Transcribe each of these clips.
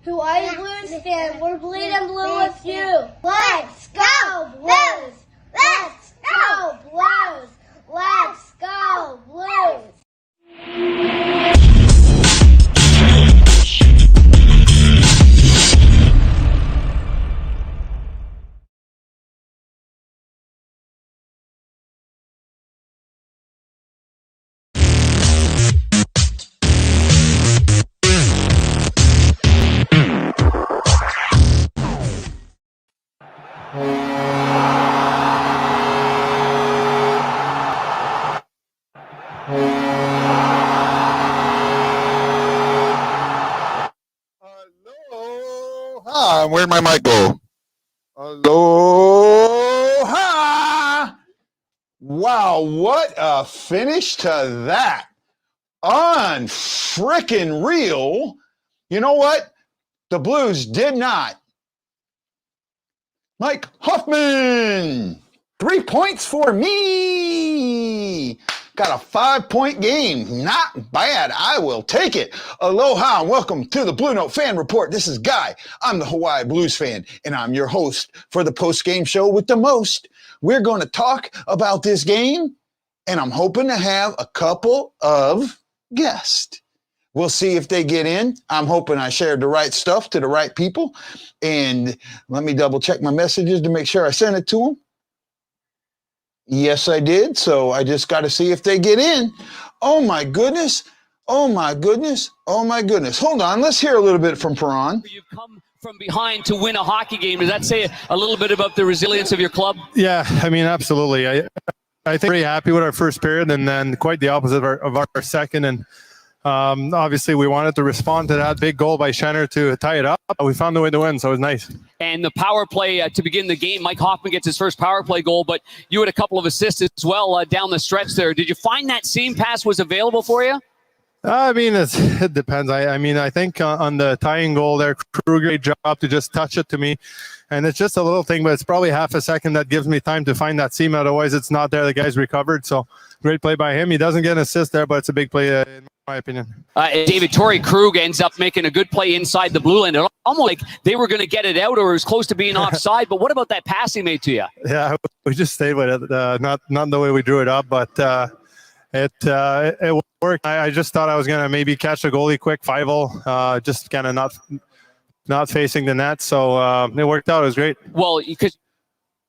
Hawaii Blues fan, we're bleeding blue with you. Let's go Blues! Let's go Blues! Let's go Blues! Aloha! Where'd my mic go? Aloha! Wow, what a finish to that. Unfrickin' real. You know what? The Blues did not. Mike Hoffman, 3 points for me. Got a 5-point game. Not bad. I will take it. Aloha and welcome to the BlueNote Fan Report. This is Guy. I'm the Hawaii Blues fan, and I'm your host for the post-game show with the most. We're going to talk about this game, and I'm hoping to have a couple of guests. We'll see if they get in. I'm hoping I shared the right stuff to the right people. And let me double check my messages to make sure I sent it to them. Yes, I did. So I just got to see if they get in. Oh, my goodness. Oh, my goodness. Oh, my goodness. Hold on. Let's hear a little bit from Perron. You've come from behind to win a hockey game. Does that say a little bit about the resilience of your club? Yeah, I mean, absolutely. I think pretty happy with our first period, and then quite the opposite of our second. And obviously, we wanted to respond to that big goal by Schenner to tie it up. We found a way to win, so it was nice. And the power play to begin the game, Mike Hoffman gets his first power play goal, but you had a couple of assists as well down the stretch there. Did you find that seam pass was available for you? I mean, it depends. I think on the tying goal there, Kruger, great job to just touch it to me. And it's just a little thing, but it's probably half a second that gives me time to find that seam. Otherwise, it's not there. The guy's recovered. So great play by him. He doesn't get an assist there, but it's a big play in my opinion. David Torrey Krug ends up making a good play inside the blue line. It almost like they were going to get it out or it was close to being offside. But what about that pass he made to you? Yeah, we just stayed with it. Not the way we drew it up, but it worked. I just thought I was going to maybe catch a goalie quick 5-0, just kind of not facing the net. So it worked out. It was great. Well, because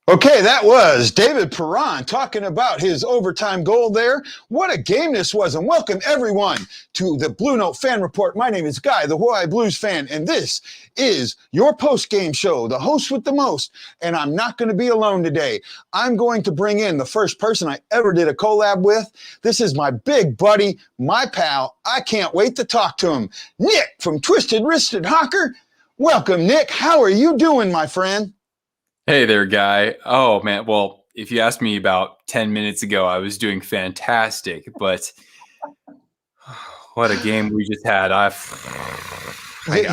Okay, that was David Perron talking about his overtime goal there. What a game this was, and welcome everyone to the Blue Note Fan Report. My name is Guy, the Hawaii Blues fan, and this is your post-game show, the host with the most, and I'm not going to be alone today. I'm going to bring in the first person I ever did a collab with. This is my big buddy, my pal. I can't wait to talk to him. Nick from Twisted Wristed Hocker. Welcome, Nick. How are you doing, my friend? Hey there, Guy. Oh, man. Well, if you asked me about 10 minutes ago, I was doing fantastic. But what a game we just had. I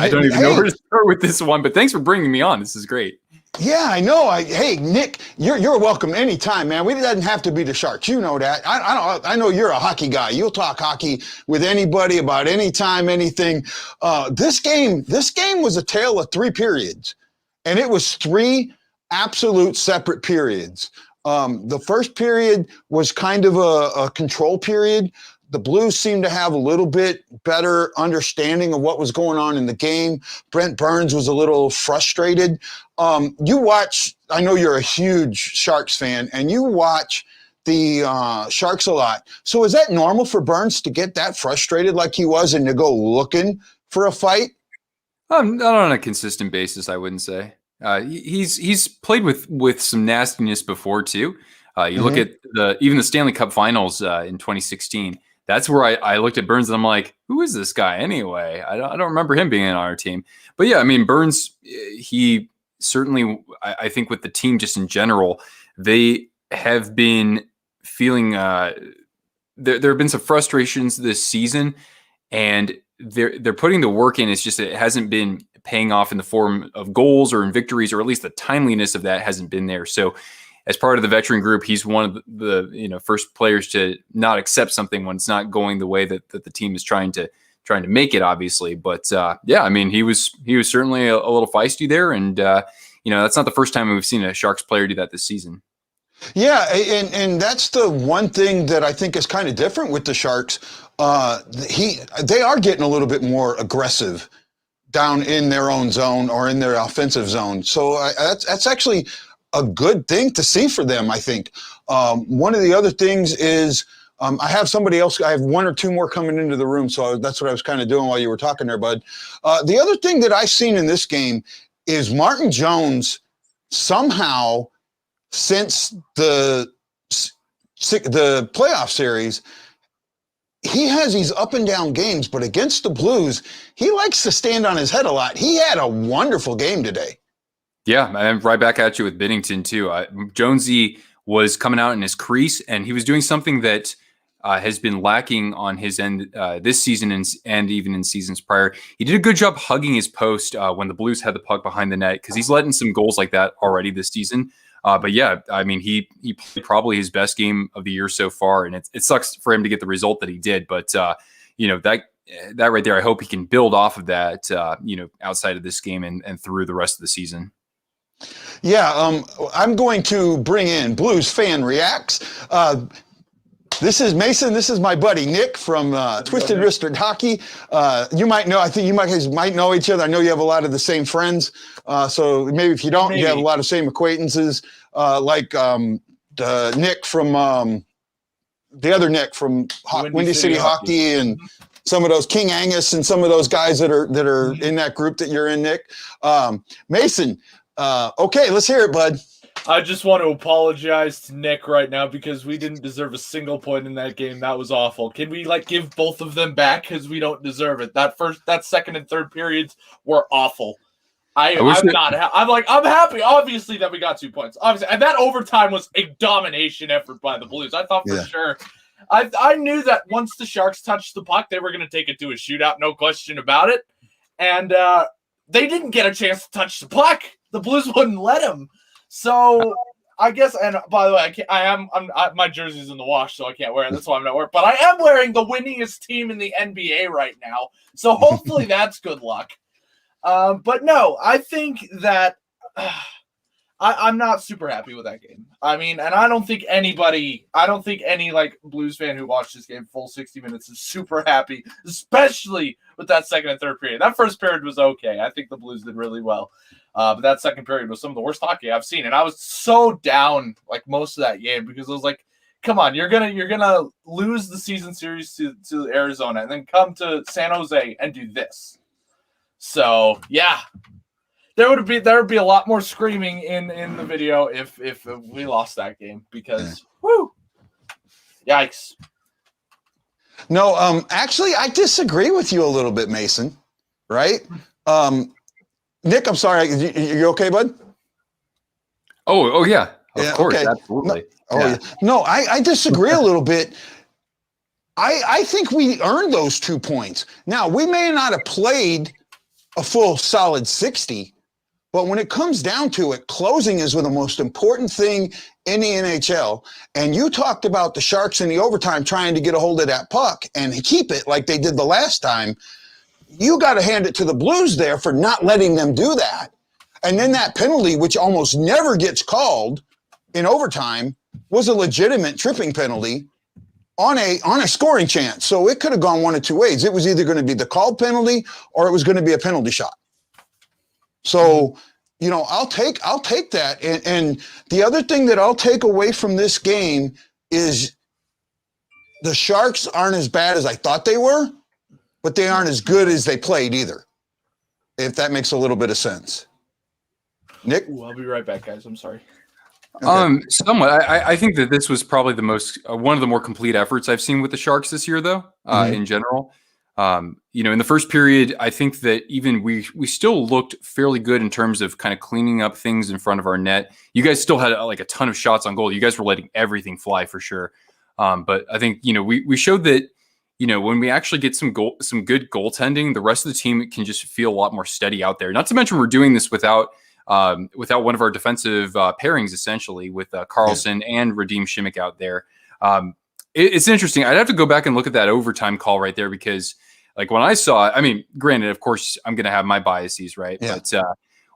don't even know where to start with this one. But thanks for bringing me on. This is great. Yeah, I know. Hey, Nick, you're welcome anytime, man. We doesn't have to be the Sharks. You know that. I know you're a hockey guy. You'll talk hockey with anybody about any time, anything. This game was a tale of 3 periods, and it was 3 absolute separate periods. The first period was kind of a control period. The Blues seemed to have a little bit better understanding of what was going on in the game. Brent Burns was a little frustrated. You watch, I know you're a huge Sharks fan, and you watch the Sharks a lot. So is that normal for Burns to get that frustrated like he was and to go looking for a fight? Not on a consistent basis, I wouldn't say. He's played with some nastiness before too. You look at even the Stanley Cup Finals in 2016. That's where I looked at Burns and I'm like, who is this guy anyway? I don't remember him being on our team. But yeah, I mean Burns, he certainly, I think with the team just in general, they have been feeling there have been some frustrations this season, and they're putting the work in. It's just it hasn't been paying off in the form of goals or in victories, or at least the timeliness of that hasn't been there. So as part of the veteran group, he's one of the first players to not accept something when it's not going the way that the team is trying to trying to make it, obviously. But yeah, I mean, he was certainly a little feisty there, and that's not the first time we've seen a Sharks player do that this season. Yeah, and that's the one thing that I think is kind of different with the Sharks. They are getting a little bit more aggressive down in their own zone or in their offensive zone. So that's actually a good thing to see for them, I think. One of the other things is I have somebody else. I have one or two more coming into the room, so that's what I was kind of doing while you were talking there, bud. The other thing that I've seen in this game is Martin Jones somehow, since the playoff series, he has these up and down games, but against the Blues, he likes to stand on his head a lot. He had a wonderful game today. Yeah, I'm right back at you with Binnington too. Jonesy was coming out in his crease, and he was doing something that has been lacking on his end this season and even in seasons prior. He did a good job hugging his post when the Blues had the puck behind the net, because he's letting some goals like that already this season. But yeah, I mean, he played probably his best game of the year so far, and it sucks for him to get the result that he did. But that right there, I hope he can build off of that, outside of this game and through the rest of the season. Yeah, I'm going to bring in Blues Fan Reacts. This is Mason. This is my buddy Nick from Twisted Wristed Hockey. You might know. I think you might know each other. I know you have a lot of the same friends. So maybe if you don't, you have a lot of same acquaintances. Like the Nick from the other Nick from Windy City Hockey, and some of those King Angus, and some of those guys that are in that group that you're in, Nick. Mason. Okay, let's hear it, bud. I just want to apologize to Nick right now because we didn't deserve a single point in that game. That was awful. Can we give both of them back because we don't deserve it? That second and third periods were awful. I'm happy, obviously, that we got 2 points. Obviously, and that overtime was a domination effort by the Blues. I thought for sure. I knew that once the Sharks touched the puck, they were going to take it to a shootout, no question about it. And they didn't get a chance to touch the puck. The Blues wouldn't let them. So I guess, and by the way, my jersey's in the wash, so I can't wear it. That's why I'm not wearing it. But I am wearing the winningest team in the NBA right now. So hopefully that's good luck. But no, I think that I'm not super happy with that game. I mean, and I don't think any Blues fan who watched this game full 60 minutes is super happy, especially with that second and third period. That first period was okay. I think the Blues did really well. But that second period was some of the worst hockey I've seen. And I was so down most of that game because I was like, come on, you're gonna lose the season series to Arizona and then come to San Jose and do this. So yeah. There would be a lot more screaming in the video if we lost that game because yikes. No, actually, I disagree with you a little bit, Mason. Right? Nick, I'm sorry. You okay, bud? Oh yeah, of course, okay. Absolutely. No, I disagree a little bit. I think we earned those 2 points. Now, we may not have played a full solid 60. But when it comes down to it, closing is the most important thing in the NHL. And you talked about the Sharks in the overtime trying to get a hold of that puck and keep it like they did the last time. You got to hand it to the Blues there for not letting them do that. And then that penalty, which almost never gets called in overtime, was a legitimate tripping penalty on a scoring chance. So it could have gone one of two ways. It was either going to be the called penalty or it was going to be a penalty shot. So, I'll take that. And the other thing that I'll take away from this game is the Sharks aren't as bad as I thought they were, but they aren't as good as they played either, if that makes a little bit of sense. Nick? Ooh, I'll be right back, guys. I'm sorry. Okay. Somewhat. I think that this was probably the most one of the more complete efforts I've seen with the Sharks this year, though, in general. In the first period, I think that even we still looked fairly good in terms of kind of cleaning up things in front of our net. You guys still had a ton of shots on goal. You guys were letting everything fly for sure. But I think, we showed that, when we actually get some good goaltending, the rest of the team can just feel a lot more steady out there. Not to mention we're doing this without one of our defensive pairings, essentially, with Carlson and Radim Šimić out there. It's interesting. I'd have to go back and look at that overtime call right there because Like when I saw, I mean, granted, of course, I'm going to have my biases, right? Yeah. But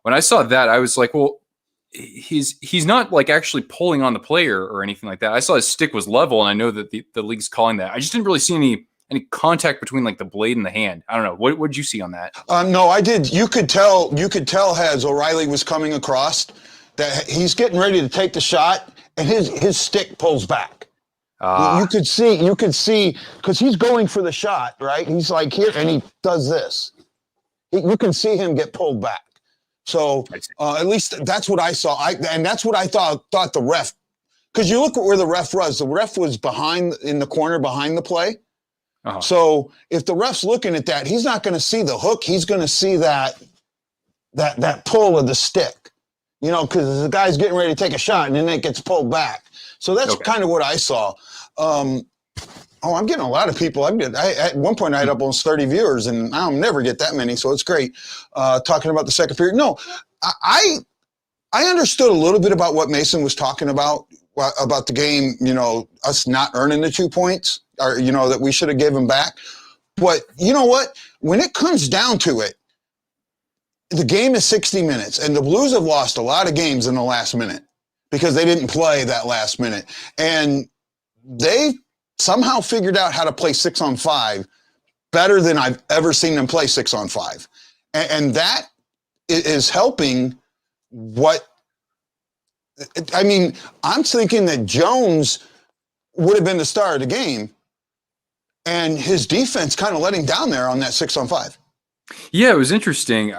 when I saw that, I was like, well, he's not like actually pulling on the player or anything like that. I saw his stick was level, and I know that the league's calling that. I just didn't really see any contact between like the blade and the hand. I don't know. What did you see on that? No, I did. You could tell as O'Reilly was coming across that he's getting ready to take the shot, and his stick pulls back. You could see because he's going for the shot, right? He's like here, and he does this. You can see him get pulled back. So at least that's what I saw. And that's what I thought the ref, because you look at where the ref was. The ref was in the corner behind the play. Uh-huh. So if the ref's looking at that, he's not going to see the hook. He's going to see that pull of the stick, because the guy's getting ready to take a shot and then it gets pulled back. So that's kind of what I saw. I'm getting a lot of people. At one point I had almost 30 viewers, and I'll never get that many, so it's great. Talking about the second period. No, I understood a little bit about what Mason was talking about the game, us not earning the 2 points, or, that we should have given him back. But you know what? When it comes down to it, the game is 60 minutes, and the Blues have lost a lot of games in the last minute because they didn't play that last minute. And they somehow figured out how to play 6-on-5 better than I've ever seen them play 6-on-5. And that is helping I'm thinking that Jones would have been the star of the game, and his defense kind of let him down there on that 6-on-5. Yeah, it was interesting.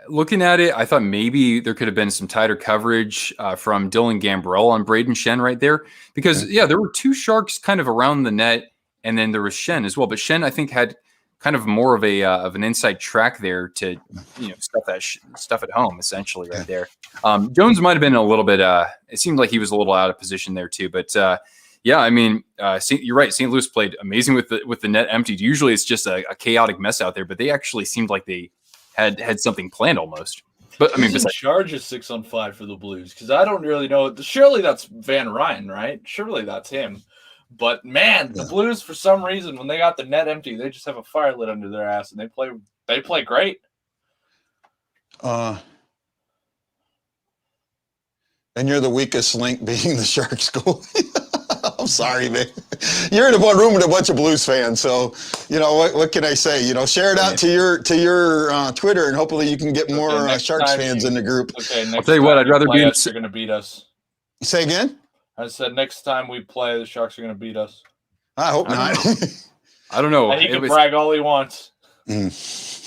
Looking at it, I thought maybe there could have been some tighter coverage from Dylan Gambrell on Braden Shen right there. Because, there were two Sharks kind of around the net, and then there was Shen as well. But Shen, I think, had kind of more of an inside track there to stuff at home, essentially, right there. Jones might have been a little bit it seemed like he was a little out of position there too. But, I mean, you're right. St. Louis played amazing with the net emptied. Usually it's just a chaotic mess out there, but they actually seemed like they had something planned almost. But I mean, in charge of 6-on-5 for the Blues, because I don't really know. Surely that's Van Ryn, right? Surely that's him. But man, the Blues, for some reason, when they got the net empty, they just have a fire lit under their ass, and they play great. And you're the weakest link being the Sharks goal. I'm sorry, man. You're in one room with a bunch of Blues fans, so what can I say? Share it out to your Twitter, and hopefully you can get more Sharks fans in the group. Okay, I'll tell you what, I'd rather be. They're going to beat us. Say again? I said next time we play, the Sharks are going to beat us. I hope not. I don't know. And he can brag all he wants.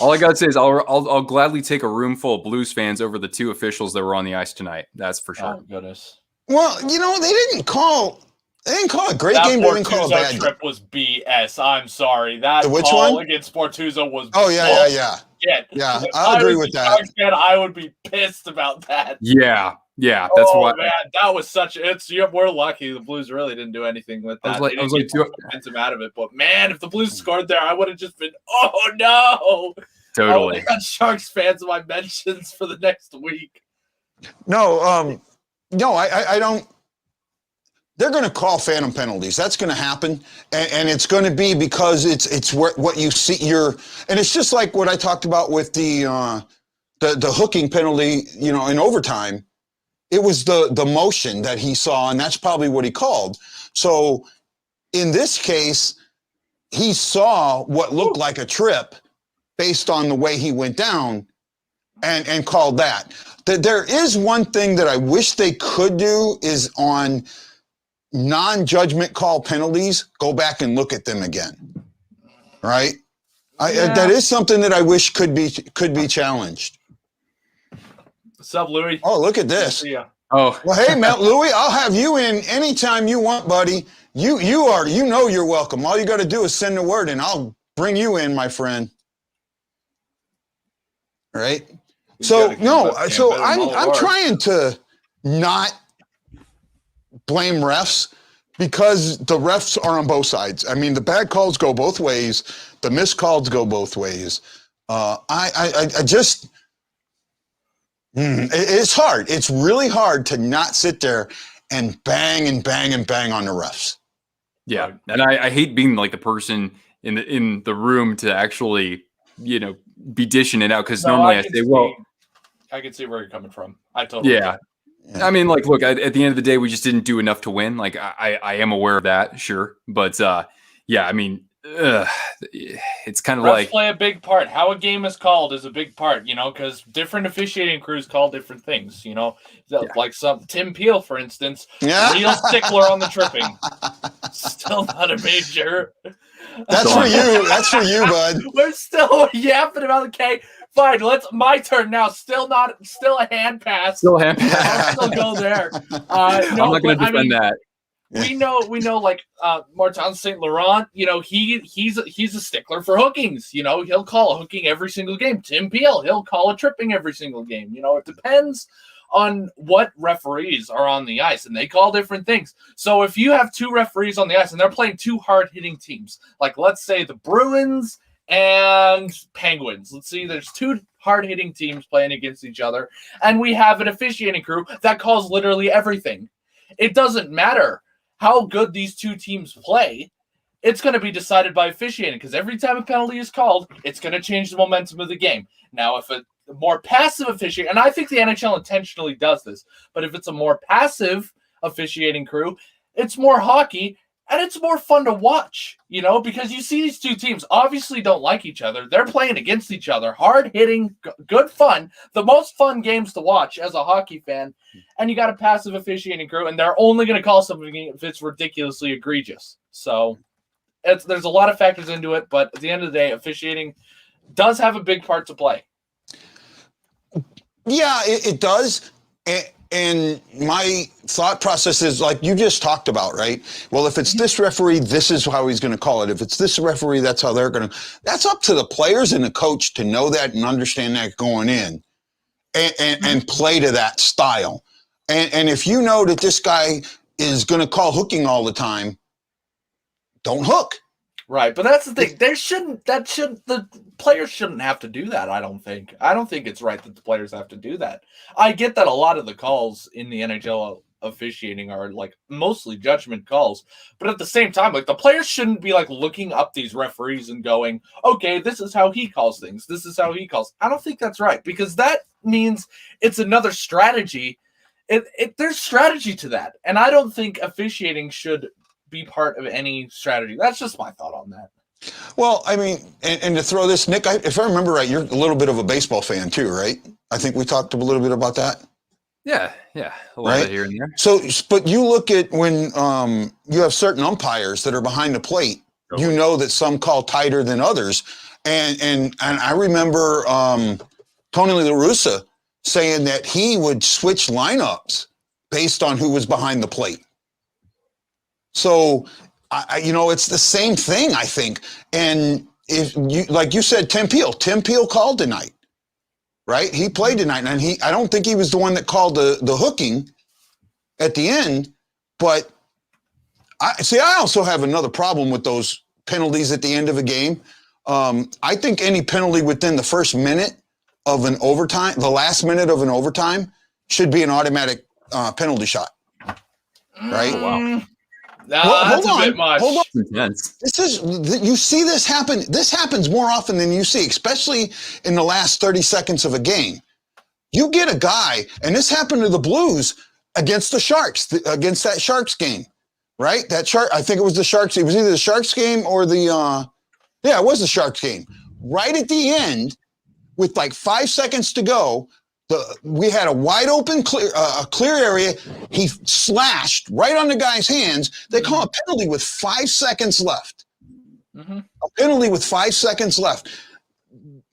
All I gotta say is I'll gladly take a room full of Blues fans over the two officials that were on the ice tonight. That's for sure. Oh goodness. Well, they didn't call a great game. They didn't call a bad trip was BS. I'm sorry. That which call one? Against Sportuzzo was. Oh yeah. I agree with that. I would be pissed about that. Yeah. That's why. Man, that was such. We're lucky the Blues really didn't do anything with that. I was like, him out of it. But man, if the Blues scored there, I would have just been, oh no. Totally. I got Sharks fans in my mentions for the next week. No, I don't. They're going to call phantom penalties. That's going to happen, and it's going to be because it's what you see. And it's just like what I talked about with the hooking penalty. In overtime, it was the motion that he saw, and that's probably what he called. So, in this case, he saw what looked like a trip based on the way he went down, and called that. There is one thing that I wish they could do is on non-judgment call penalties, go back and look at them again. Right? That is something that I wish could be challenged. What's up, Louie? Oh, look at this. Yeah. Oh. Well, hey, Matt, Louie, I'll have you in anytime you want, buddy. You're welcome. All you got to do is send the word, and I'll bring you in, my friend. Right? I'm trying to not blame refs because the refs are on both sides. I mean, the bad calls go both ways. The missed calls go both ways. It's hard. It's really hard to not sit there and bang and bang and bang on the refs. Yeah, and I hate being like the person in the room to actually, be dishing it out. Because No, normally I say, well, I can see where you're coming from. I totally yeah. get it. I mean, like, look, at the end of the day, we just didn't do enough to win. Like, I am aware of that, sure, but yeah, I mean, it's kind of Refs like play a big part. How a game is called is a big part, because different officiating crews call different things. Like Tim Peel, for instance, real stickler on the tripping. Still not a major. That's for you. That's for you, bud. We're still yapping about okay. Fine, my turn now. Still a hand pass. Still a hand pass. I'll still go there. I'm not going to defend that. We know, like Martin St. Laurent. He's a stickler for hookings. He'll call a hooking every single game. Tim Peel, he'll call a tripping every single game. It depends on what referees are on the ice, and they call different things. So if you have two referees on the ice and they're playing two hard-hitting teams, like let's say the Bruins and Penguins. Let's see, there's two hard-hitting teams playing against each other, and we have an officiating crew that calls literally everything. It doesn't matter how good these two teams play. It's going to be decided by officiating, because every time a penalty is called, it's going to change the momentum of the game. Now, if a more passive officiating, and I think the NHL intentionally does this, but if it's a more passive officiating crew, it's more hockey, and it's more fun to watch, because you see these two teams obviously don't like each other. They're playing against each other, hard-hitting, good fun, the most fun games to watch as a hockey fan, and you got a passive officiating crew, and they're only going to call something if it's ridiculously egregious. So there's a lot of factors into it, but at the end of the day, officiating does have a big part to play. Yeah, it does. And my thought process is like you just talked about, right? Well, if it's this referee, this is how he's going to call it. If it's this referee, that's how they're going to. That's up to the players and the coach to know that and understand that going in and play to that style. And if you know that this guy is going to call hooking all the time, don't hook. Right, but that's the thing. The players shouldn't have to do that, I don't think. I don't think it's right that the players have to do that. I get that a lot of the calls in the NHL officiating are like mostly judgment calls, but at the same time, like the players shouldn't be like looking up these referees and going, okay, this is how he calls things. This is how he calls. I don't think that's right, because that means it's another strategy. There's strategy to that. And I don't think officiating should be part of any strategy. That's just my thought on that. Well, I mean, and to throw this, Nick, if I remember right, you're a little bit of a baseball fan too, right? I think we talked a little bit about that. Yeah, a little bit here and there. So, but you look at when you have certain umpires that are behind the plate, you know that some call tighter than others. And I remember Tony La Russa saying that he would switch lineups based on who was behind the plate. So, it's the same thing, I think. And if you, like you said, Tim Peel called tonight, right? He played tonight, and I don't think he was the one that called the hooking at the end. But I also have another problem with those penalties at the end of a game. I think any penalty within the first minute of an overtime, the last minute of an overtime, should be an automatic penalty shot, right? Wow. That's a bit much. Hold on. Intense. You see this happen. This happens more often than you see, especially in the last 30 seconds of a game. You get a guy, and this happened to the Blues against the Sharks, against that Sharks game, right? I think it was the Sharks. It was either the Sharks game or it was the Sharks game. Right at the end, with like 5 seconds to go, we had a wide open clear area. He slashed right on the guy's hands. They call a penalty with 5 seconds left. Mm-hmm. A penalty with 5 seconds left.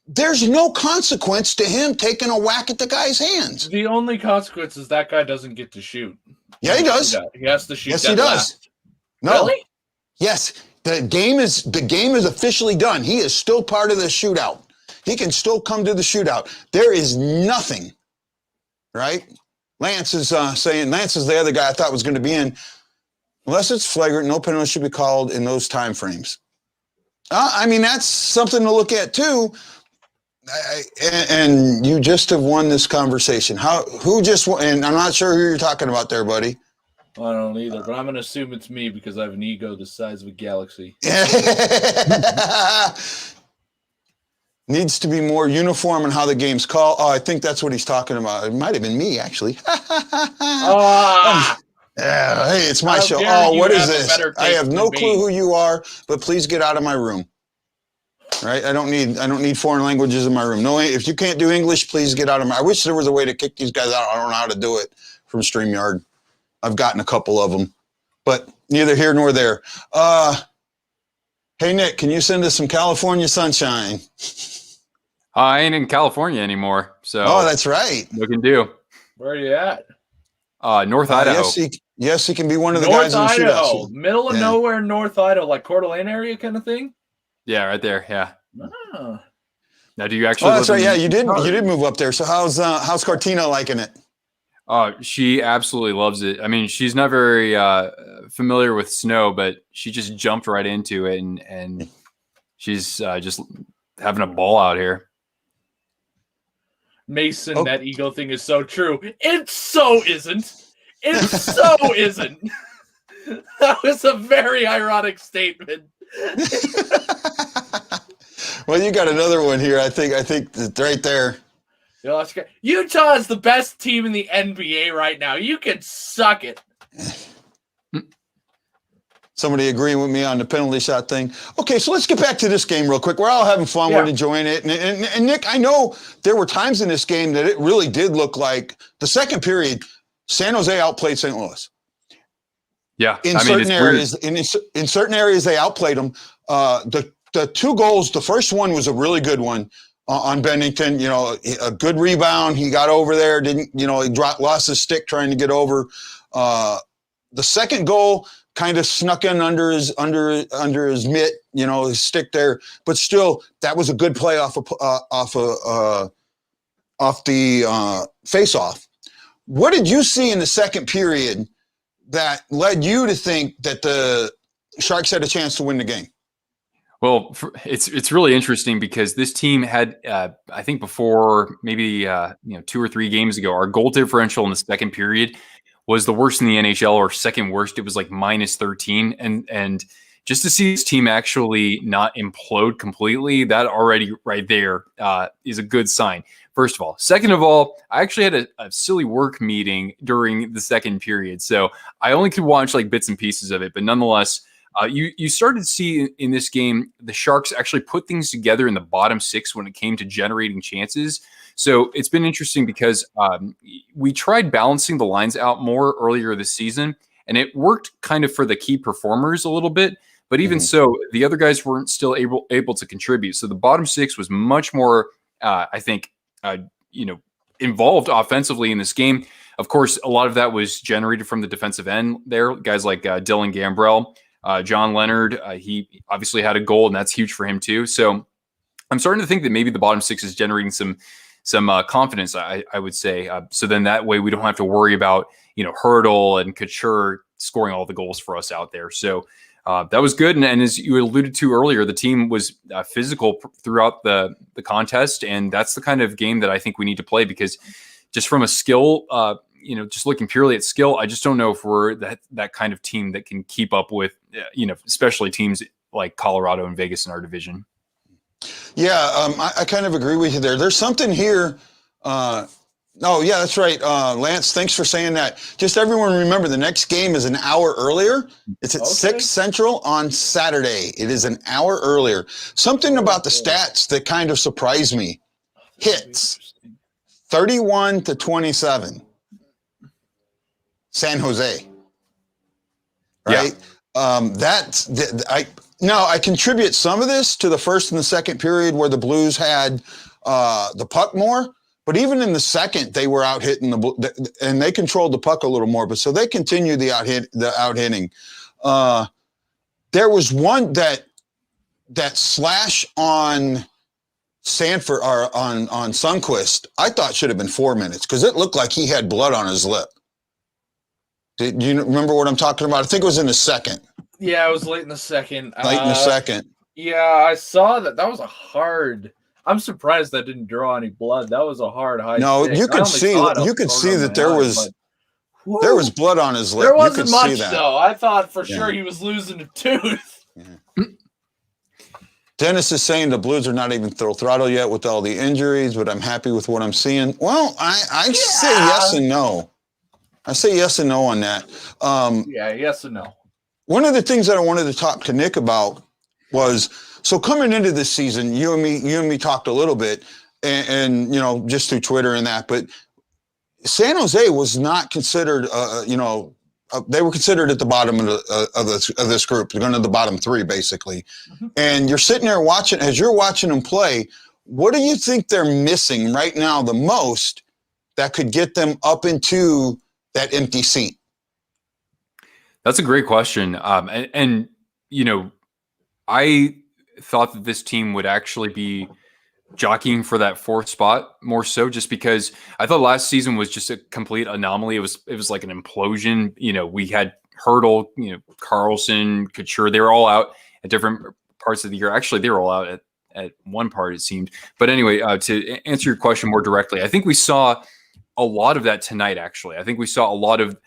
There's no consequence to him taking a whack at the guy's hands. The only consequence is that guy doesn't get to shoot. Yeah, he does. He has to shoot. Yes, he does. Last. No. Really? Yes, the game is officially done. He is still part of the shootout. He can still come to the shootout. There is nothing, right? Lance is saying, Lance is the other guy I thought was going to be in. Unless it's flagrant, no penalty should be called in those time frames. I mean, that's something to look at too. And you just have won this conversation. Who just won? And I'm not sure who you're talking about there, buddy. I don't either, but I'm going to assume it's me because I have an ego the size of a galaxy. Needs to be more uniform in how the game's called. Oh, I think that's what he's talking about. It might have been me, actually. Yeah, hey, it's my show. Oh, what is this? I have no clue who you are, but please get out of my room. Right? I don't need foreign languages in my room. No, if you can't do English, please get out of my. I wish there was a way to kick these guys out. I don't know how to do it from StreamYard. I've gotten a couple of them, but neither here nor there. Hey Nick, can you send us some California sunshine? I ain't in California anymore, so. Oh, that's right. What can do? Where are you at? North Idaho. Yes, he can be one of the North guys in the Idaho, shootout. middle of nowhere, North Idaho, like Coeur d'Alene area kind of thing. Yeah, right there. Yeah. Ah. Now, do you actually? Oh, that's right. Yeah, you did move up there. So how's Cortina liking it? She absolutely loves it. I mean, she's not very familiar with snow, but she just jumped right into it, and she's just having a ball out here. Mason, that ego thing is so true. It so isn't. It so isn't. That was a very ironic statement. Well, you got another one here. I think it's right there. Utah is the best team in the NBA right now. You can suck it. Somebody agreeing with me on the penalty shot thing. Okay, so let's get back to this game real quick. We're all having fun. We're enjoying it. And Nick, I know there were times in this game that it really did look like the second period, San Jose outplayed St. Louis. Yeah, in certain areas, they outplayed them. The two goals, the first one was a really good one on Bennington. You know, a good rebound. He got over there. He lost his stick trying to get over. The second goal kind of snuck in under his mitt, his stick there. But still, that was a good play off the face-off. What did you see in the second period that led you to think that the Sharks had a chance to win the game? Well, it's really interesting because this team had, I think before maybe 2 or 3 games ago, our goal differential in the second period was the worst in the NHL, or second worst. It was like -13, and just to see this team actually not implode completely, that already right there is a good sign. First of all. Second of all, I actually had a silly work meeting during the second period, so I only could watch like bits and pieces of it. But nonetheless, you started to see in this game the Sharks actually put things together in the bottom 6 when it came to generating chances. So it's been interesting because we tried balancing the lines out more earlier this season, and it worked kind of for the key performers a little bit. But even so, the other guys weren't still able to contribute. So the bottom 6 was much more, I think, involved offensively in this game. Of course, a lot of that was generated from the defensive end there. Guys like Dylan Gambrell, John Leonard, he obviously had a goal, and that's huge for him too. So I'm starting to think that maybe the bottom 6 is generating some confidence, I would say. So then that way we don't have to worry about, Hurdle and Couture scoring all the goals for us out there. So that was good. And as you alluded to earlier, the team was physical throughout the contest. And that's the kind of game that I think we need to play, because just from a skill, just looking purely at skill, I just don't know if we're that kind of team that can keep up with, especially teams like Colorado and Vegas in our division. Yeah, I kind of agree with you there. There's something here. Oh, yeah, that's right. Lance, thanks for saying that. Just everyone remember, the next game is an hour earlier. It's at 6 Central on Saturday. It is an hour earlier. Something about the stats that kind of surprised me. Hits, 31-27. San Jose. Right? Yeah. I contribute some of this to the first and the second period where the Blues had the puck more. But even in the second, they were out hitting and they controlled the puck a little more. But so they continued the out hitting. There was one that slash on Sanford or on Sundqvist, I thought should have been 4 minutes because it looked like he had blood on his lip. Do you remember what I'm talking about? I think it was in the second. Yeah, it was late in the second. Yeah, I saw that. That was a hard. I'm surprised that didn't draw any blood. That was a hard high. No, stick. you could see that there was. There was blood on his lip. There You wasn't could much see that. though. I thought for Yeah. sure he was losing a tooth. Dennis is saying the Blues are not even full throttle yet with all the injuries, but I'm happy with what I'm seeing. Well, I say yes and no. I say yes and no on that. Yeah, yes and no. One of the things that I wanted to talk to Nick about was, so coming into this season, you and me talked a little bit, and you know, just through Twitter and that, but San Jose was not considered, they were considered at the bottom of this group. They're going to the bottom three, basically. Mm-hmm. And you're sitting there watching, as you're watching them play, what do you think they're missing right now the most that could get them up into that empty seat? That's a great question. And you know, I thought that this team would actually be jockeying for that fourth spot more so, just because I thought last season was just a complete anomaly. It was like an implosion. You know, we had Hurdle, you know, Carlson, Couture, they were all out at different parts of the year. Actually, they were all out at one part, it seemed. But anyway, to answer your question more directly, I think we saw a lot of that tonight. Actually, I think we saw a lot of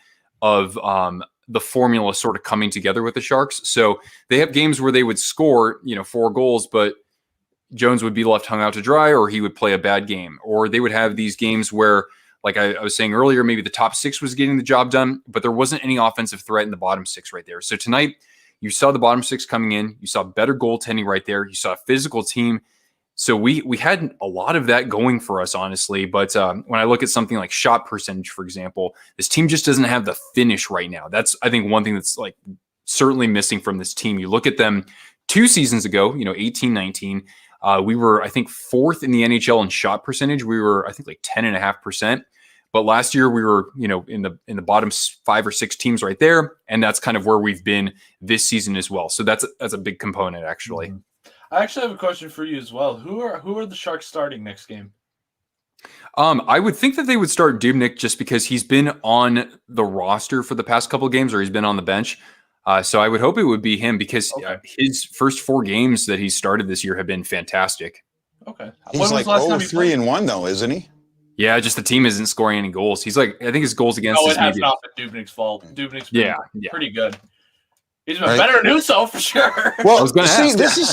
the formula sort of coming together with the Sharks. So they have games where they would score, you know, 4 goals, but Jones would be left hung out to dry, or he would play a bad game. Or they would have these games where, like I was saying earlier, maybe the top 6 was getting the job done, but there wasn't any offensive threat in the bottom 6 right there. So tonight, you saw the bottom 6 coming in. You saw better goaltending right there. You saw a physical team. So we had a lot of that going for us, honestly. But when I look at something like shot percentage, for example, this team just doesn't have the finish right now. That's, I think, one thing that's like certainly missing from this team. You look at them 2 seasons ago, you know, 18-19. We were, I think, 4th in the NHL in shot percentage. We were, I think, like 10.5%. But last year we were, you know, in the bottom 5 or 6 teams right there, and that's kind of where we've been this season as well. So that's a big component, actually. Mm-hmm. I actually have a question for you as well. Who are the Sharks starting next game? I would think that they would start Dubnyk just because he's been on the roster for the past couple of games, or he's been on the bench. So I would hope it would be him, because his first 4 games that he started this year have been fantastic. Okay. He's like 0-3-1 though, isn't he? Yeah, just the team isn't scoring any goals. He's like, I think his goals against it has not been Dubnyk's fault. Dubnyk's been pretty good. He's been Right. better than Uso for sure. Well, I was gonna see, ask. this is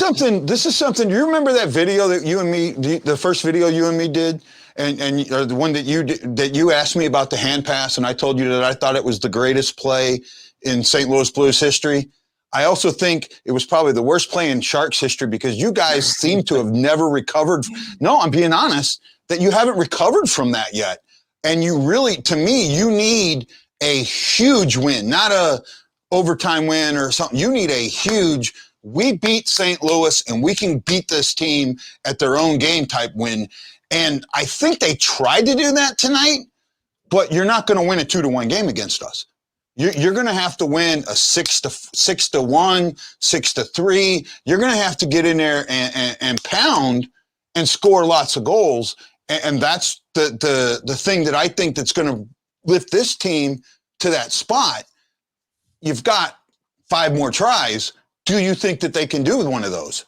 something. You remember that video that you and me, the first video you and me did, and the one that you asked me about the hand pass, and I told you that I thought it was the greatest play in St. Louis Blues history. I also think it was probably the worst play in Sharks history, because you guys seem to have never recovered. No, I'm being honest, that you haven't recovered from that yet. And you really, to me, you need a huge win, not a overtime win or something. You need a huge, we beat St. Louis and we can beat this team at their own game type win. And I think they tried to do that tonight, but you're not going to win a 2-1 game against us. You're going to have to win a 6-1, 6-3. You're going to have to get in there and pound and score lots of goals. And that's the thing that I think that's going to lift this team to that spot. You've got 5 more tries. Do you think that they can do one of those?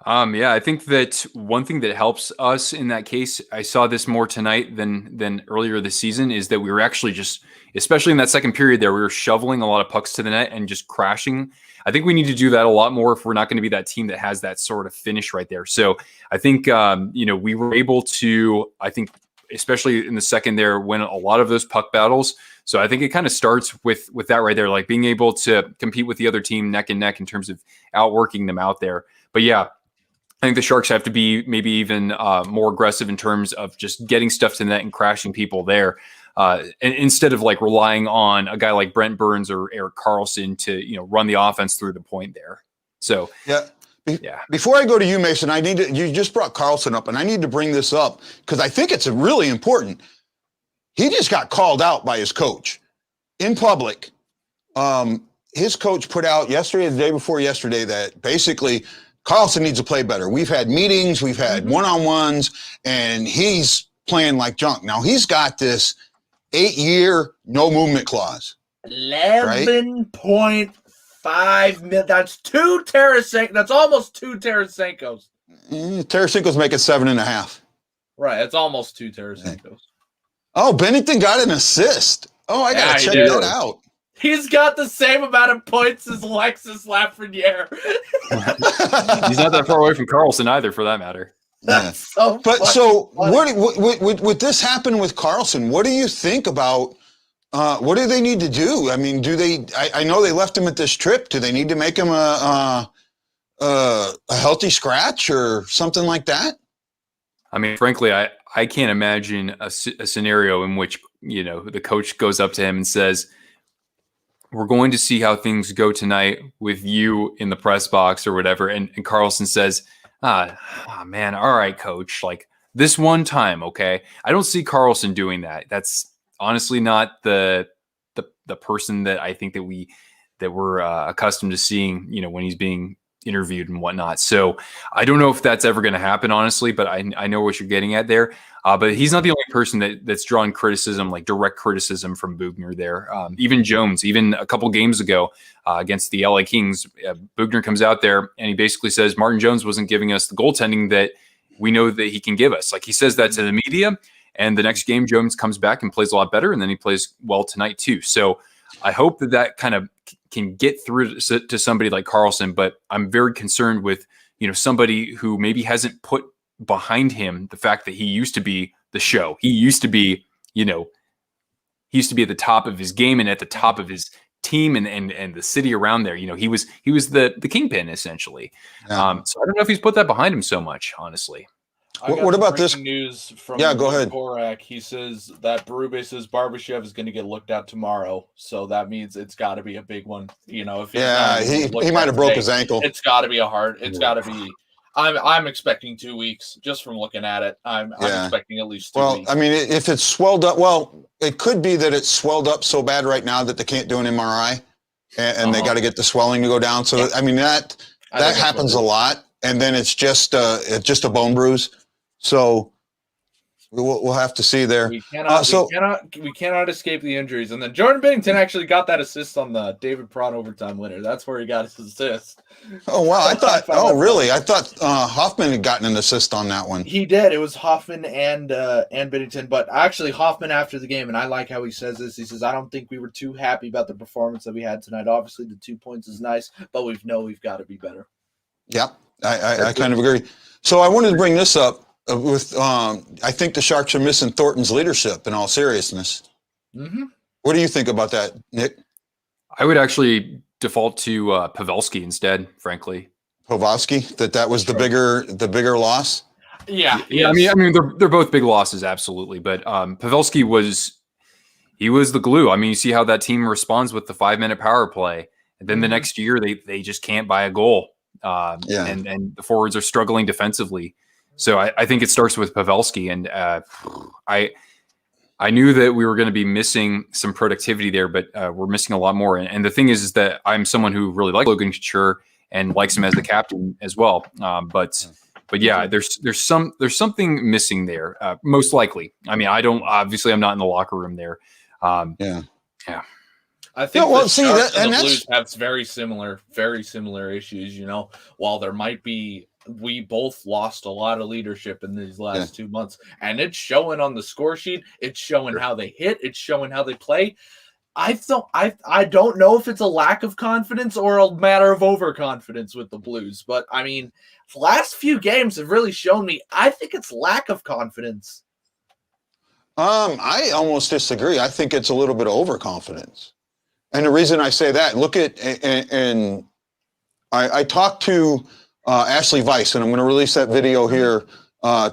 Yeah, I think that one thing that helps us in that case, I saw this more tonight than earlier this season, is that we were actually just, especially in that second period there, we were shoveling a lot of pucks to the net and just crashing. I think we need to do that a lot more if we're not going to be that team that has that sort of finish right there. So I think, we were able to, I think, especially in the second there, win a lot of those puck battles. So I think it kind of starts with that right there, like being able to compete with the other team neck and neck in terms of outworking them out there. But yeah, I think the Sharks have to be maybe even more aggressive in terms of just getting stuff to the net and crashing people there. And instead of like relying on a guy like Brent Burns or Erik Karlsson to, run the offense through the point there. So Before I go to you, Mason, you just brought Karlsson up, and I need to bring this up because I think it's really important. He just got called out by his coach in public. His coach put out yesterday, the day before yesterday, that basically Karlsson needs to play better. We've had meetings, we've had one-on-ones, and he's playing like junk. Now, he's got this 8-year no movement clause. 11.5 million. That's 2 Tarasenko. That's almost 2 Tarasenkos. Tarasenko's making 7.5. Right. It's almost 2 Tarasenkos. Oh, Bennington got an assist. Oh, I got to check that out. He's got the same amount of points as Alexis Lafreniere. He's not that far away from Carlson either, for that matter. That's so But funny. so would this happen with Carlson? What do you think about what do they need to do? I mean, I know they left him at this trip. Do they need to make him a healthy scratch or something like that? I mean, frankly, I can't imagine a scenario in which, the coach goes up to him and says, we're going to see how things go tonight with you in the press box or whatever. And Carlson says, man, all right, coach, like this one time. Okay. I don't see Carlson doing that. That's honestly not the person that I think that we're accustomed to seeing, when he's being interviewed and whatnot. So I don't know if that's ever going to happen, honestly, but I know what you're getting at there. But he's not the only person that's drawn criticism, like direct criticism from Bugner there. Even Jones, even a couple games ago against the LA Kings, Bugner comes out there and he basically says Martin Jones wasn't giving us the goaltending that we know that he can give us. Like he says that to the media, and the next game Jones comes back and plays a lot better, and then he plays well tonight too. So I hope that kind of can get through to somebody like Carlson, but I'm very concerned with, somebody who maybe hasn't put behind him the fact that he used to be the show. He used to be, he used to be at the top of his game and at the top of his team and the city around there. He was the kingpin essentially. Yeah. So I don't know if he's put that behind him so much, honestly. What about this news from go ahead. Borak? He says that Berube says Barbashev is going to get looked at tomorrow, so that means it's got to be a big one. If he might have broke his ankle. It's got to be it's got to be. I'm expecting 2 weeks just from looking at it. I'm expecting at least 2 weeks. Well, I mean, if it's swelled up, it could be that it's swelled up so bad right now that they can't do an MRI, and they got to get the swelling to go down. So I mean that happens a lot, and then it's just a bone bruise. So we'll have to see there. We cannot escape the injuries. And then Jordan Binnington actually got that assist on the David Pratt overtime winner. That's where he got his assist. Oh wow! I thought. Oh really? I thought Hoffman had gotten an assist on that one. He did. It was Hoffman and Binnington, but actually Hoffman after the game, and I like how he says this. He says, "I don't think we were too happy about the performance that we had tonight. Obviously, the 2 points is nice, but we've got to be better." Yep, I kind of agree. So I wanted to bring this up. I think the Sharks are missing Thornton's leadership in all seriousness. Mm-hmm. What do you think about that, Nick? I would actually default to Pavelski instead, frankly. Pavelski, that was the bigger loss? Yeah. I mean they're both big losses, absolutely. But Pavelski was the glue. I mean, you see how that team responds with the 5-minute power play. And then the next year they just can't buy a goal. And the forwards are struggling defensively. So I think it starts with Pavelski, and I knew that we were going to be missing some productivity there, but we're missing a lot more. And the thing is that I'm someone who really likes Logan Couture and likes him as the captain as well. But yeah, there's something missing there, most likely. I mean, I'm not in the locker room there. I think the Blues have very similar issues. While there might be. We both lost a lot of leadership in these last 2 months, and it's showing on the score sheet. It's showing how they hit. It's showing how they play. I don't know if it's a lack of confidence or a matter of overconfidence with the Blues, but I mean, the last few games have really shown me. I think it's lack of confidence. I almost disagree. I think it's a little bit of overconfidence, and the reason I say that, look at and I talked to. Ashley Weiss, and I'm going to release that video here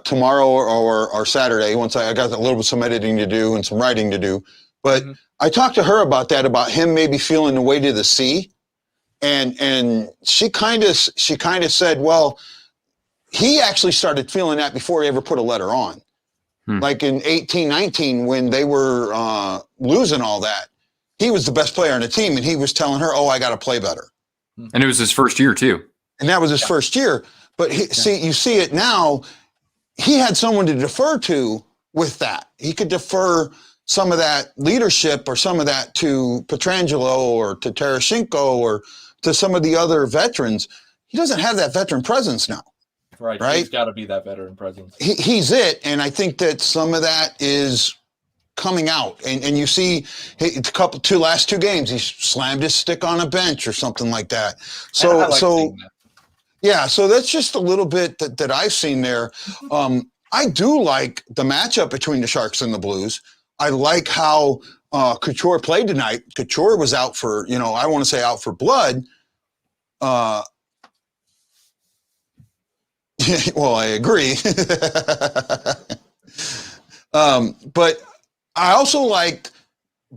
tomorrow or Saturday once I got a little bit some editing to do and some writing to do. But I talked to her about that, about him maybe feeling the weight of the sea, and she kind of said, well, he actually started feeling that before he ever put a letter on. Like in 18-19 when they were losing all that, he was the best player on the team, and he was telling her, "Oh, I got to play better." And it was his first year too. And that was his first year. But you see it now, he had someone to defer to with that. He could defer some of that leadership or some of that to Pietrangelo or to Tarasenko or to some of the other veterans. He doesn't have that veteran presence now. Right? He's got to be that veteran presence. He's it. And I think that some of that is coming out, and you see last two games he slammed his stick on a bench or something like that. So I like seeing that. Yeah, so that's just a little bit that I've seen there. I do like the matchup between the Sharks and the Blues. I like how Couture played tonight. Couture was out for, I want to say out for blood. Well, I agree. But I also liked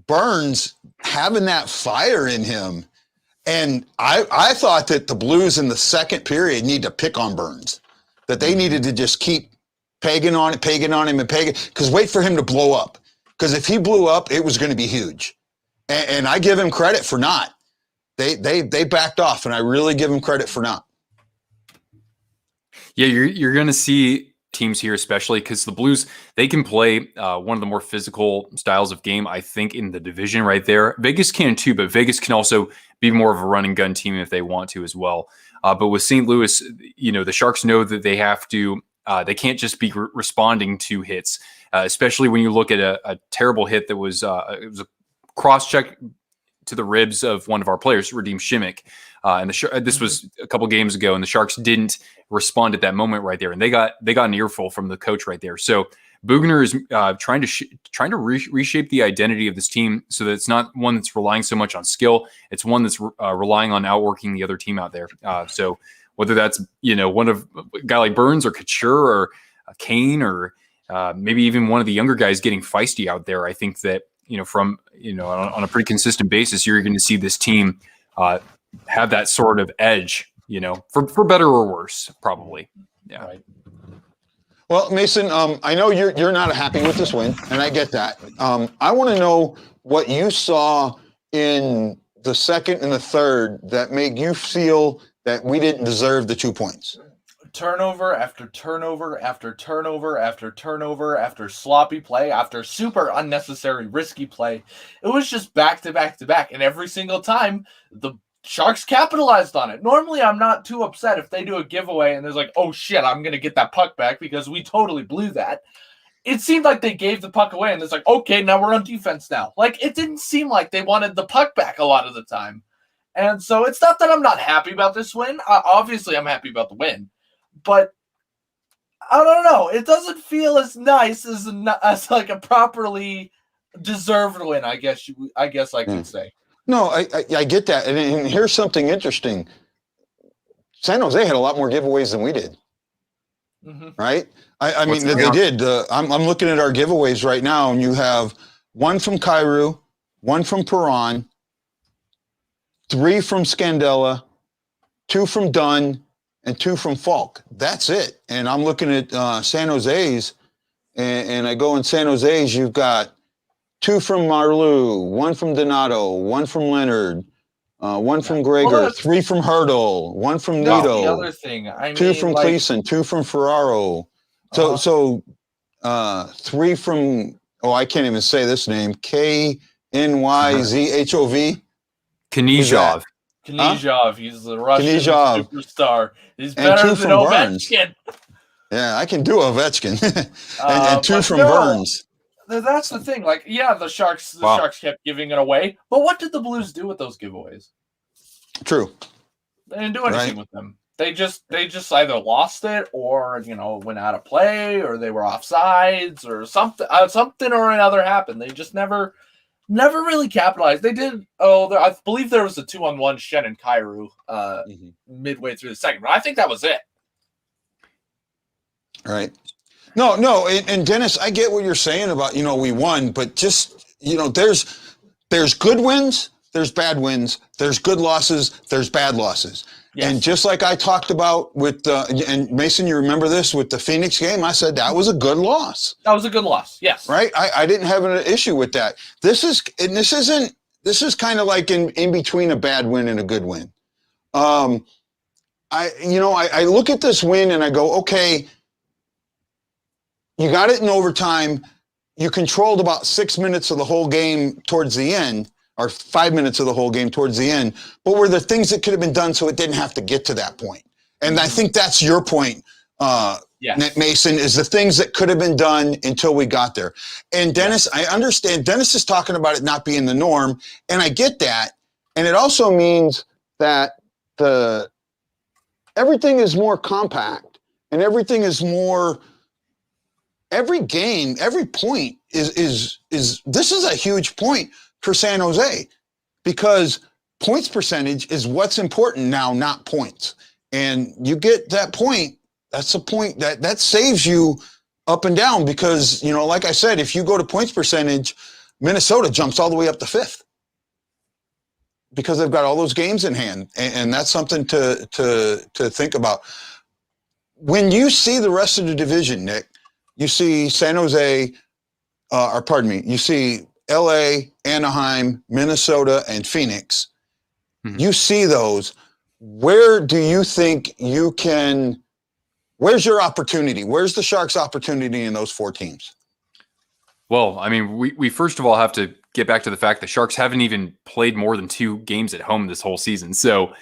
Burns having that fire in him. And I thought that the Blues in the second period need to pick on Burns, that they needed to just keep pegging on him, because wait for him to blow up. Because if he blew up, it was going to be huge. And I give him credit for not. They backed off, and I really give him credit for not. Yeah, you're going to see teams here, especially because the Blues, they can play one of the more physical styles of game, I think, in the division right there. Vegas can too, but Vegas can also be more of a run and gun team if they want to as well. But with St. Louis, the Sharks know that they have to, they can't just be responding to hits, especially when you look at a terrible hit that was, it was a cross check to the ribs of one of our players, Radim Shimmick. And this was a couple games ago, and the Sharks didn't respond at that moment right there, and they got an earful from the coach right there. So Bugner is trying to reshape the identity of this team so that it's not one that's relying so much on skill. It's one that's relying on outworking the other team out there. So whether that's one of a guy like Burns or Couture or Kane or maybe even one of the younger guys getting feisty out there, I think that on a pretty consistent basis, you're going to see this team have that sort of edge, for better or worse, probably. Yeah. Right. Well, Mason, I know you're not happy with this win, and I get that. I want to know what you saw in the second and the third that made you feel that we didn't deserve the 2 points. Turnover after turnover after turnover after turnover after sloppy play after super unnecessary risky play. It was just back to back to back, and every single time the Sharks capitalized on it. Normally, I'm not too upset if they do a giveaway and there's like, oh shit, I'm going to get that puck back because we totally blew that. It seemed like they gave the puck away and it's like, okay, now we're on defense now. Like, it didn't seem like they wanted the puck back a lot of the time. And so it's not that I'm not happy about this win. Obviously, I'm happy about the win. But I don't know. It doesn't feel as nice as like a properly deserved win, I guess I could say. No, I get that. And here's something interesting. San Jose had a lot more giveaways than we did. Mm-hmm. Right? I mean, they did. I'm looking at our giveaways right now, and you have one from Kyrou, one from Perron, 3 from Scandella, 2 from Dunn, and 2 from Falk. That's it. And I'm looking at San Jose's, and I go in San Jose's, you've got 2 from Marleau, 1 from Donato, 1 from Leonard, 1 from Gregor, 3 from Hurdle, 1 from Nito, the other thing. 2 from Cleason, 2 from Ferraro. So 3 from, I can't even say this name, Knyzhov. Knyzhov. Knyzhov, he's the Russian superstar. He's better than Ovechkin. Yeah, I can do Ovechkin. and 2 from Burns. That's the thing. Like, yeah, the Sharks kept giving it away. But what did the Blues do with those giveaways? True. They didn't do anything with them. They just either lost it or, went out of play or they were offsides or something or another happened. They just never really capitalized. They did. I believe there was a 2-on-1 Shen and Kyrou midway through the second, but I think that was it. Right. No, and Dennis, I get what you're saying about, we won, but just, there's good wins, there's bad wins, there's good losses, there's bad losses. Yes. And just like I talked about with, and Mason, you remember this with the Phoenix game, I said that was a good loss. That was a good loss, yes. Right? I didn't have an issue with that. This is kind of like in between a bad win and a good win. I look at this win and I go, okay, you got it in overtime. You controlled about 6 minutes of the whole game towards the end, or 5 minutes of the whole game towards the end. But were there things that could have been done so it didn't have to get to that point? And I think that's your point Mason, is the things that could have been done until we got there. And Dennis, I understand Dennis is talking about it not being the norm, and I get that. And it also means that everything is more compact and everything is more. Every game, every point is this is a huge point for San Jose, because points percentage is what's important now, not points. And you get that point, that's a point that saves you up and down, because, you know, like I said, if you go to points percentage, Minnesota jumps all the way up to 5th because they've got all those games in hand. And that's something to think about. When you see the rest of the division, Nick, you see San Jose, you see LA, Anaheim, Minnesota, and Phoenix. Mm-hmm. You see those. Where do you think you can, where's your opportunity? Where's the Sharks' opportunity in those 4 teams? Well, I mean, we first of all have to get back to the fact that Sharks haven't even played more than 2 games at home this whole season. So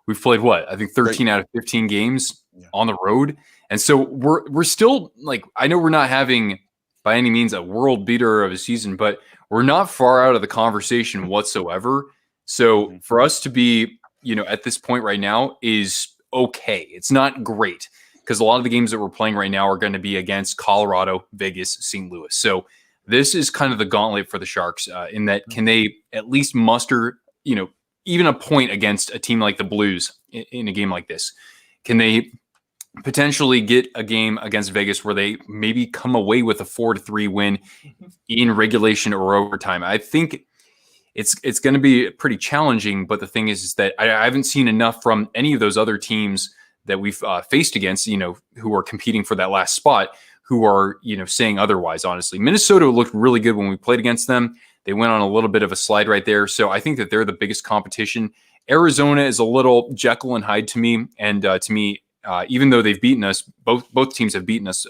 we've played I think 13 out of 15 games on the road. And so we're still, like, I know we're not having by any means a world beater of a season, but we're not far out of the conversation whatsoever. So for us to be, you know, at this point right now is okay. It's not great, because a lot of the games that we're playing right now are going to be against Colorado, Vegas, St. Louis. So this is kind of the gauntlet for the Sharks, in that can they at least muster, you know, even a point against a team like the Blues in a game like this? Can they potentially get a game against Vegas where they maybe come away with a 4-3 win in regulation or overtime? I think it's going to be pretty challenging, but the thing is that I haven't seen enough from any of those other teams that we've faced against, you know, who are competing for that last spot, who are, you know, saying otherwise, honestly. Minnesota looked really good when we played against them. They went on a little bit of a slide right there. So I think that they're the biggest competition. Arizona is a little Jekyll and Hyde to me. And to me, even though they've beaten us, both teams have beaten us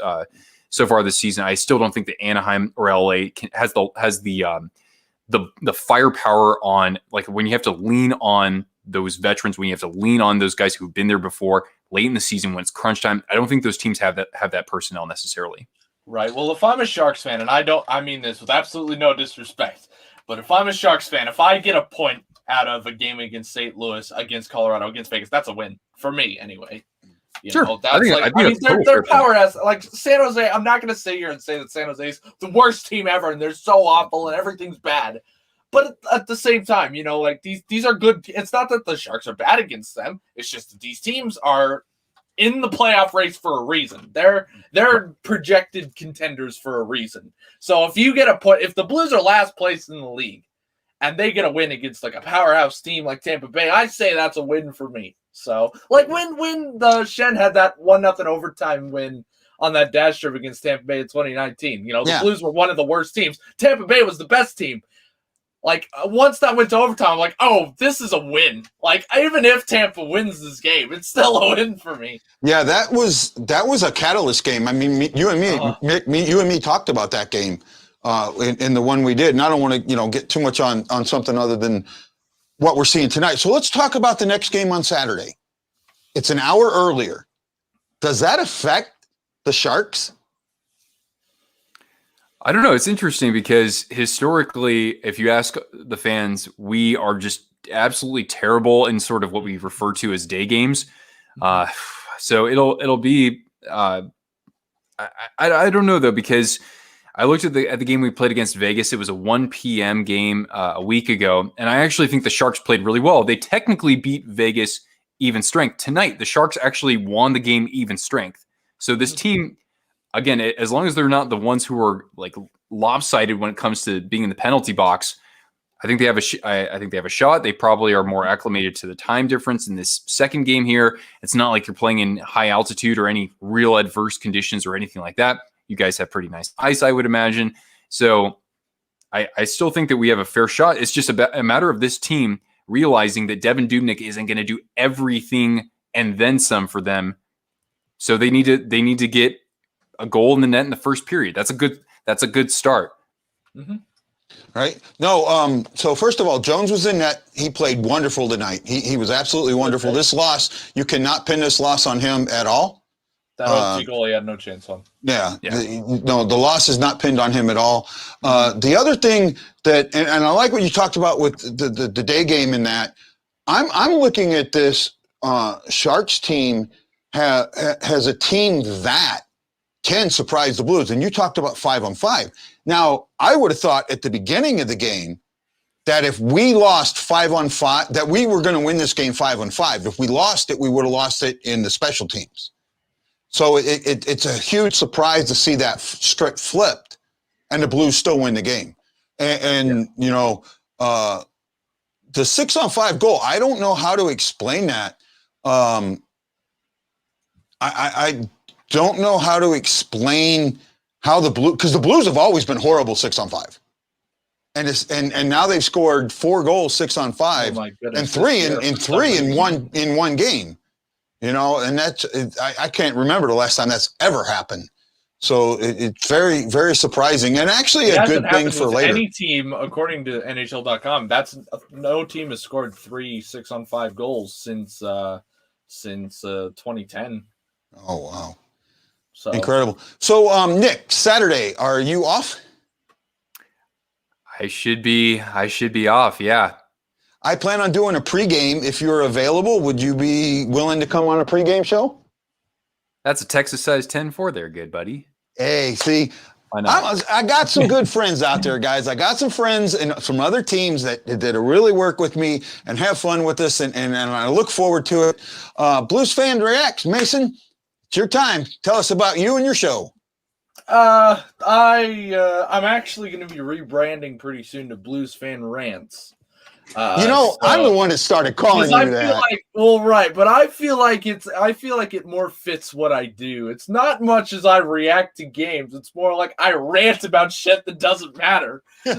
so far this season, I still don't think that Anaheim or LA has the firepower on, like, when you have to lean on those veterans, when you have to lean on those guys who've been there before late in the season when it's crunch time. I don't think those teams have that personnel necessarily. Right. Well, if I'm a Sharks fan, and I mean this with absolutely no disrespect, but if I'm a Sharks fan, if I get a point out of a game against St. Louis, against Colorado, against Vegas, that's a win for me anyway. You know, that's their power has, like, San Jose. I'm not going to sit here and say that San Jose is the worst team ever and they're so awful and everything's bad. But at the same time, you know, like, these are good. It's not that the Sharks are bad against them. It's just that these teams are in the playoff race for a reason. They're projected contenders for a reason. So if you get a point, if the Blues are last place in the league and they get a win against, like, a powerhouse team like Tampa Bay, I say that's a win for me. So, like, when the Shen had that 1-0 overtime win on that dash strip against Tampa Bay in 2019, you know, the Blues were one of the worst teams. Tampa Bay was the best team. Like, once that went to overtime, I'm like, oh, this is a win. Like, even if Tampa wins this game, it's still a win for me. Yeah, that was a catalyst game. I mean, you and me talked about that game in the one we did. And I don't want to, you know, get too much on something other than what we're seeing tonight. So let's talk about the next game on Saturday. It's an hour earlier. Does that affect the Sharks? I don't know. It's interesting because historically, if you ask the fans, we are just absolutely terrible in sort of what we refer to as day games. So it'll be. I don't know though, because I looked at the game we played against Vegas. It was a 1 p.m. game a week ago, and I actually think the Sharks played really well. They technically beat Vegas even strength. Tonight, the Sharks actually won the game even strength. So this team, again, as long as they're not the ones who are, like, lopsided when it comes to being in the penalty box, I think they have I think they have a shot. They probably are more acclimated to the time difference in this second game here. It's not like you're playing in high altitude or any real adverse conditions or anything like that. You guys have pretty nice ice, I would imagine. So I still think that we have a fair shot. It's just a matter of this team realizing that Devin Dubnyk isn't going to do everything and then some for them. So they need to get a goal in the net in the first period. That's a good start. Mm-hmm. Right? No. So first of all, Jones was in net. He played wonderful tonight. He was absolutely wonderful. This loss, you cannot pin this loss on him at all. That OT goal he had no chance on. Yeah. The loss is not pinned on him at all. The other thing that, and I like what you talked about with the day game in that, I'm looking at this Sharks team has a team that can surprise the Blues. And you talked about 5-on-5. Now, I would have thought at the beginning of the game that if we lost 5-on-5, that we were going to win this game 5-on-5. If we lost it, we would have lost it in the special teams. So it's a huge surprise to see that script flipped and the Blues still win the game. And you know, the 6-on-5 goal, I don't know how to explain that. I don't know how to explain how the Blues, because the Blues have always been horrible 6-on-5. And now they've scored 4 goals 6-on-5 and three in one game. You know, and that's, I can't remember the last time that's ever happened. So it's very, very surprising, and actually a good thing for later. Any team, according to NHL.com, no team has scored 3 6-on-5 goals since 2010. Oh wow, so incredible! So Nick, Saturday, are you off? I should be off. Yeah. I plan on doing a pregame. If you're available, would you be willing to come on a pregame show? That's a Texas size 10-4 there, good buddy. Hey, see, I got some good friends out there, guys. I got some friends from other teams that really work with me and have fun with us, and I look forward to it. Blues Fan Reacts, Mason, it's your time. Tell us about you and your show. I'm actually going to be rebranding pretty soon to Blues Fan Rants. I'm the one that started calling you that. But I feel like it more fits what I do. It's not much as I react to games. It's more like I rant about shit that doesn't matter. So,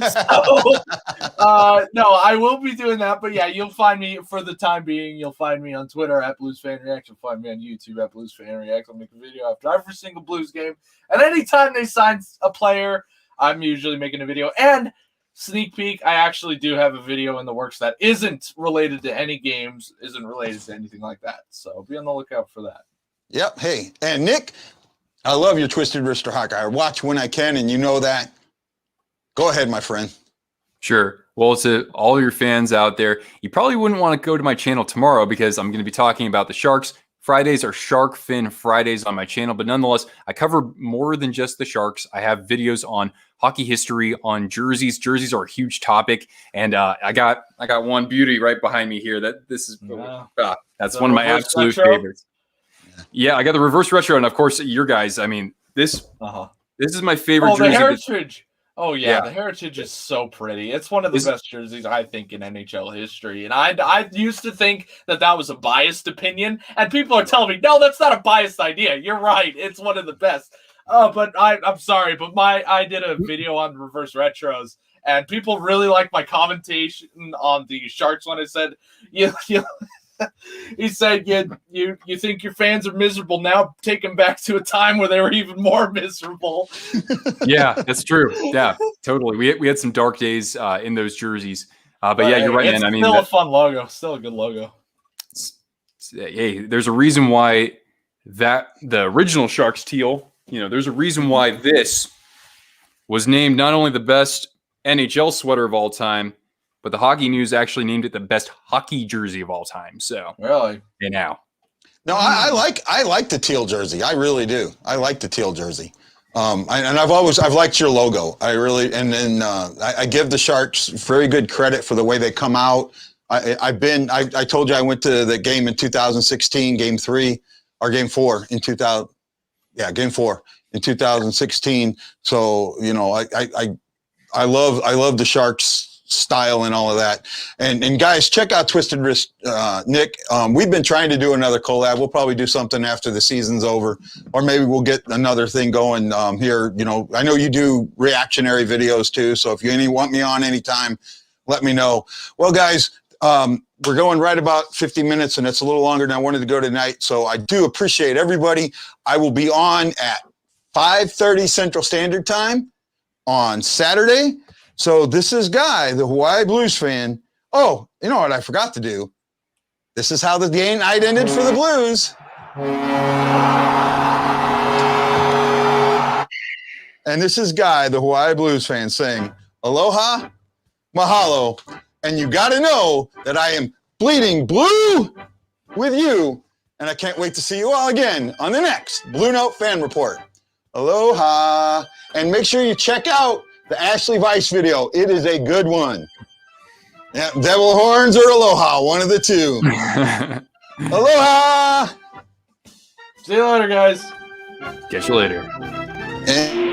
no, I will be doing that. But yeah, you'll find me for the time being. You'll find me on Twitter at Blues Fan Reacts. You'll find me on YouTube at Blues Fan Reacts. I'll make a video after every single Blues game. And anytime they sign a player, I'm usually making a video. And sneak peek, I actually do have a video in the works that isn't related to any games, isn't related to anything like that. So be on the lookout for that. Yep. Hey, and Nick, I love your Twisted Wrister Hockey. I watch when I can, and you know that. Go ahead, my friend. Sure. Well, to all your fans out there, you probably wouldn't want to go to my channel tomorrow because I'm going to be talking about the Sharks. Fridays are Shark Fin Fridays on my channel, but nonetheless, I cover more than just the Sharks. I have videos on hockey history, on jerseys. Jerseys are a huge topic, and I got one beauty right behind me here. That's one of my absolute favorites. Yeah, I got the reverse retro, and of course, your guys. I mean, this is my favorite jersey. The Heritage. Oh yeah, the Heritage is so pretty. It's one of the best jerseys I think in NHL history. And I used to think that was a biased opinion, and people are telling me, no, that's not a biased idea. You're right. It's one of the best. But I'm sorry, but I did a video on reverse retros, and people really liked my commentation on the Sharks when I said, he said, you think your fans are miserable now? Take them back to a time where they were even more miserable. Yeah, that's true. Yeah, totally. We had some dark days in those jerseys. But yeah, you're right, man. I mean, still a fun logo. Still a good logo. Hey, there's a reason why the original Sharks teal, there's a reason why this was named not only the best NHL sweater of all time, but the Hockey News actually named it the best hockey jersey of all time. So really, No, I like the teal jersey. I really do. I like the teal jersey. I've liked your logo. I really, I give the Sharks very good credit for the way they come out. I told you I went to the game in 2016, game 3 or game 4 in 2000. Yeah, game 4 in 2016. So, I love the Sharks style and all of that. And guys, check out Twisted Wrist, Nick. We've been trying to do another collab. We'll probably do something after the season's over, or maybe we'll get another thing going here. I know you do reactionary videos too. So if you want me on anytime, let me know. Well, guys, we're going right about 50 minutes, and it's a little longer than I wanted to go tonight. So I do appreciate everybody. I will be on at 5:30 Central Standard Time on Saturday. So this is Guy, the Hawaii Blues fan. Oh, you know what I forgot to do? This is how the game night ended for the Blues. And this is Guy, the Hawaii Blues fan, saying, aloha, mahalo, and you got to know that I am bleeding blue with you, and I can't wait to see you all again on the next Blue Note Fan Report. Aloha, and make sure you check out the Ashley Weiss video. It is a good one. Yeah, devil horns or aloha, one of the two. Aloha! See you later, guys. Catch you later. And